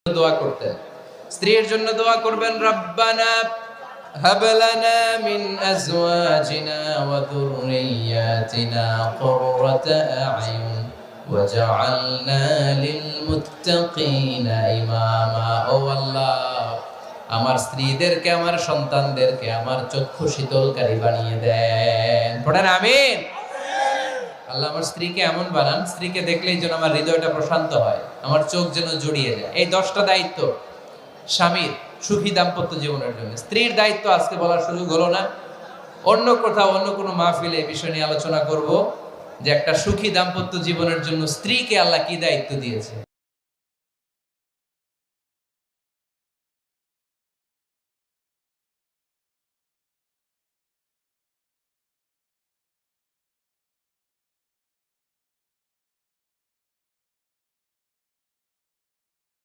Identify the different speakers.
Speaker 1: দোয়া করতেন, স্ত্রীর জন্য দোয়া করবেন, রব্বানা হাব লানা মিন আজওয়াজিনা ওয়া যুররিয়াতিনা কুররাতা আ'য়ুন ওয়াজআলনা লিল মুত্তাকিনা ইমামা। ও আল্লাহ, আমার স্ত্রীদেরকে, আমার সন্তানদেরকে আমার চক্ষু শীতলকারী বানিয়ে দেন। পড়েন আমিন। আল্লাহ আমার স্ত্রীকে এমন বানান, স্ত্রীকে দেখলেই যেন আমার হৃদয়টা প্রশান্ত হয়, আমার চোখ যেন জুড়িয়ে যায়। এই 10টা দায়িত্ব স্বামীর সুখী দাম্পত্য জীবনের জন্য। স্ত্রীর দায়িত্ব আজকে বলার সুযোগ হলো না, অন্য কোথাও অন্য কোনো মাহফিলে এই বিষয় নিয়ে আলোচনা করব যে একটা সুখী দাম্পত্য জীবনের জন্য স্ত্রীকে আল্লাহ কি দায়িত্ব দিয়েছে।